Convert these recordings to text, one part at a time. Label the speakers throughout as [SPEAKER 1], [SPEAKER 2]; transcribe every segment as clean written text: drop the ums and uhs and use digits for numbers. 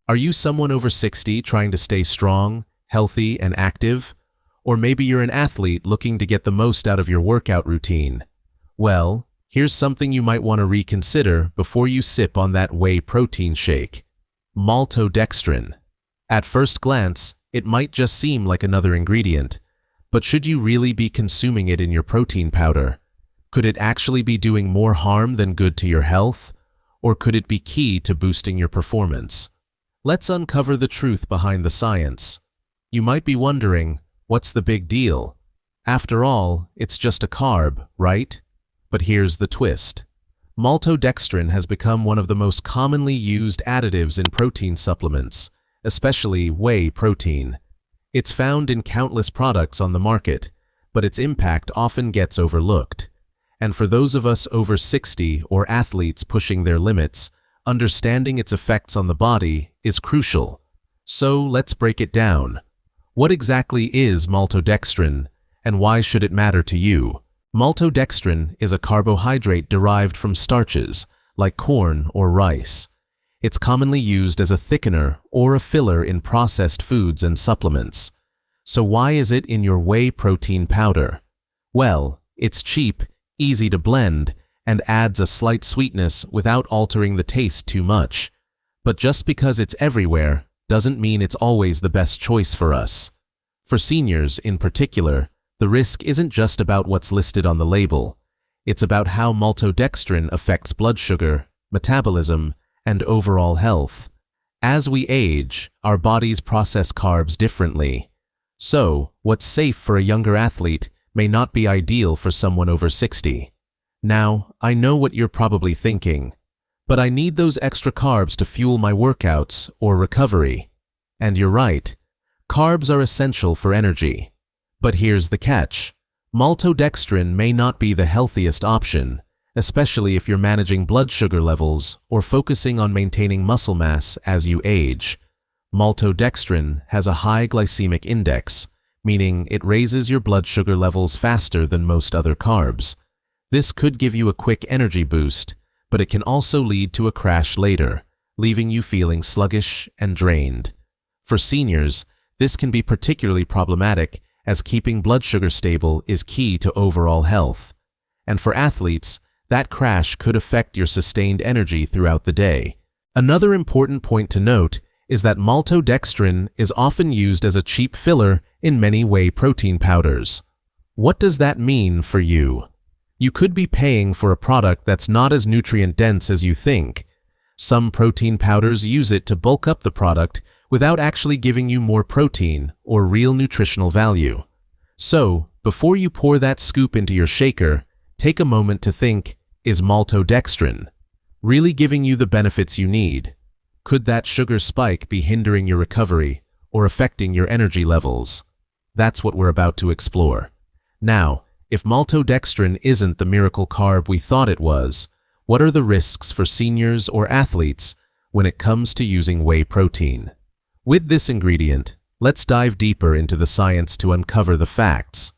[SPEAKER 1] Are you someone over 60 trying to stay strong, healthy, and active? Or maybe you're an athlete looking to get the most out of your workout routine. Well, here's something you might want to reconsider before you sip on that whey protein shake. Maltodextrin. At first glance, it might just seem like another ingredient, but should you really be consuming it in your protein powder? Could it actually be doing more harm than good to your health? Or could it be key to boosting your performance? Let's uncover the truth behind the science. You might be wondering, what's the big deal? After all, it's just a carb, right? But here's the twist. Maltodextrin has become one of the most commonly used additives in protein supplements, especially whey protein. It's found in countless products on the market, but its impact often gets overlooked. And for those of us over 60 or athletes pushing their limits, understanding its effects on the body is crucial. So let's break it down. What exactly is maltodextrin, and why should it matter to you? Maltodextrin is a carbohydrate derived from starches, like corn or rice. It's commonly used as a thickener or a filler in processed foods and supplements. So why is it in your whey protein powder? Well, it's cheap, easy to blend, and adds a slight sweetness without altering the taste too much. But just because it's everywhere doesn't mean it's always the best choice for us. For seniors in particular, the risk isn't just about what's listed on the label. It's about how maltodextrin affects blood sugar, metabolism, and overall health. As we age, our bodies process carbs differently. So, what's safe for a younger athlete may not be ideal for someone over 60. Now, I know what you're probably thinking, but I need those extra carbs to fuel my workouts or recovery. And you're right, carbs are essential for energy. But here's the catch. Maltodextrin may not be the healthiest option, especially if you're managing blood sugar levels or focusing on maintaining muscle mass as you age. Maltodextrin has a high glycemic index, meaning it raises your blood sugar levels faster than most other carbs. This could give you a quick energy boost, but it can also lead to a crash later, leaving you feeling sluggish and drained. For seniors, this can be particularly problematic as keeping blood sugar stable is key to overall health. And for athletes, that crash could affect your sustained energy throughout the day. Another important point to note is that maltodextrin is often used as a cheap filler in many whey protein powders. What does that mean for you? You could be paying for a product that's not as nutrient-dense as you think. Some protein powders use it to bulk up the product without actually giving you more protein or real nutritional value. So, before you pour that scoop into your shaker, take a moment to think, is maltodextrin really giving you the benefits you need? Could that sugar spike be hindering your recovery or affecting your energy levels? That's what we're about to explore. Now, if maltodextrin isn't the miracle carb we thought it was, what are the risks for seniors or athletes when it comes to using whey protein? With this ingredient, let's dive deeper into the science to uncover the facts.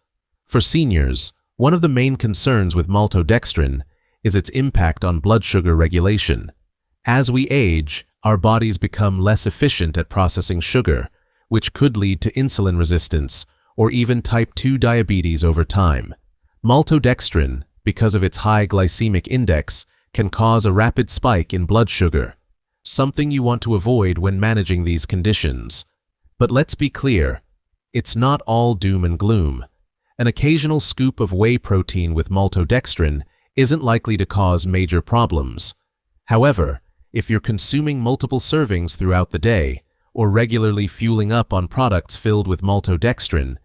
[SPEAKER 1] For seniors, one of the main concerns with maltodextrin is its impact on blood sugar regulation. As we age, our bodies become less efficient at processing sugar, which could lead to insulin resistance or even type 2 diabetes over time. Maltodextrin, because of its high glycemic index, can cause a rapid spike in blood sugar, something you want to avoid when managing these conditions. But let's be clear, it's not all doom and gloom. An occasional scoop of whey protein with maltodextrin isn't likely to cause major problems. However, if you're consuming multiple servings throughout the day or regularly fueling up on products filled with maltodextrin,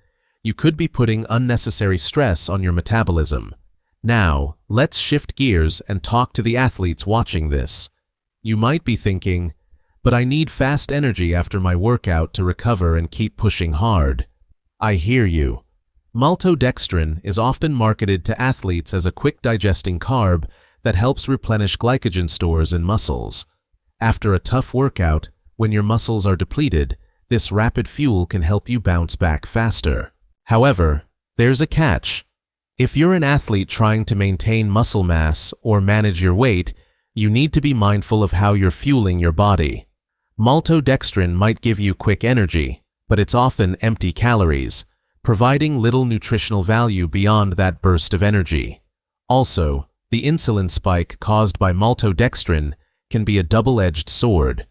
[SPEAKER 1] you could be putting unnecessary stress on your metabolism. Now, let's shift gears and talk to the athletes watching this. You might be thinking, but I need fast energy after my workout to recover and keep pushing hard. I hear you. Maltodextrin is often marketed to athletes as a quick-digesting carb that helps replenish glycogen stores in muscles. After a tough workout, when your muscles are depleted, this rapid fuel can help you bounce back faster. However, there's a catch. If you're an athlete trying to maintain muscle mass or manage your weight, you need to be mindful of how you're fueling your body. Maltodextrin might give you quick energy, but it's often empty calories, providing little nutritional value beyond that burst of energy. Also, the insulin spike caused by maltodextrin can be a double-edged sword.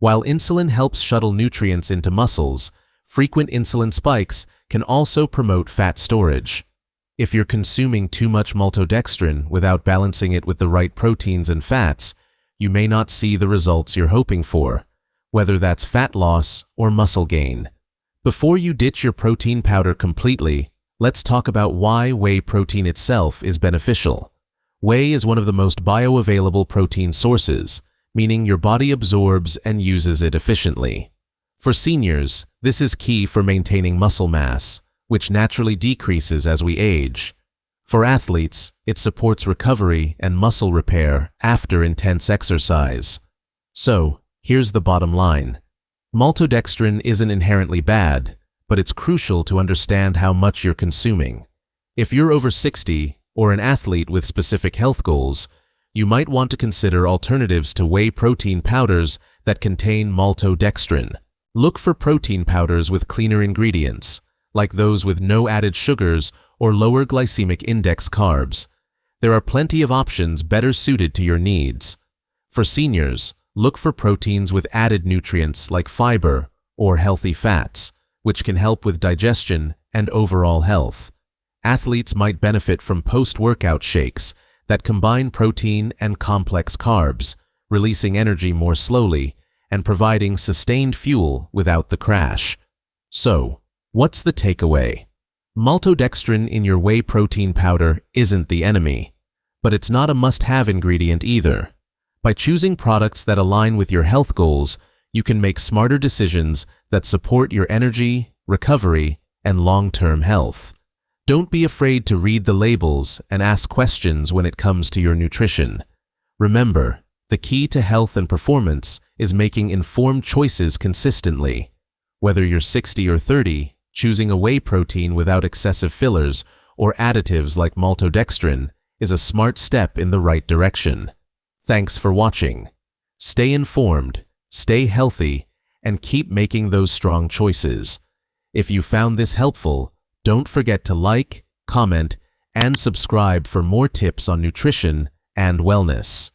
[SPEAKER 1] While insulin helps shuttle nutrients into muscles, frequent insulin spikes can also promote fat storage. If you're consuming too much maltodextrin without balancing it with the right proteins and fats, you may not see the results you're hoping for, whether that's fat loss or muscle gain. Before you ditch your protein powder completely, let's talk about why whey protein itself is beneficial. Whey is one of the most bioavailable protein sources, meaning your body absorbs and uses it efficiently. For seniors, this is key for maintaining muscle mass, which naturally decreases as we age. For athletes, it supports recovery and muscle repair after intense exercise. So, here's the bottom line. Maltodextrin isn't inherently bad, but it's crucial to understand how much you're consuming. If you're over 60 or an athlete with specific health goals, you might want to consider alternatives to whey protein powders that contain maltodextrin. Look for protein powders with cleaner ingredients, like those with no added sugars or lower glycemic index carbs. There are plenty of options better suited to your needs. For seniors, look for proteins with added nutrients like fiber or healthy fats, which can help with digestion and overall health. Athletes might benefit from post-workout shakes that combine protein and complex carbs, releasing energy more slowly and providing sustained fuel without the crash. So, what's the takeaway? Maltodextrin in your whey protein powder isn't the enemy, but it's not a must-have ingredient either. By choosing products that align with your health goals, you can make smarter decisions that support your energy, recovery, and long-term health. Don't be afraid to read the labels and ask questions when it comes to your nutrition. Remember, the key to health and performance is making informed choices consistently. Whether you're 60 or 30, choosing a whey protein without excessive fillers or additives like maltodextrin is a smart step in the right direction. Thanks for watching. Stay informed, stay healthy, and keep making those strong choices. If you found this helpful, don't forget to like, comment, and subscribe for more tips on nutrition and wellness.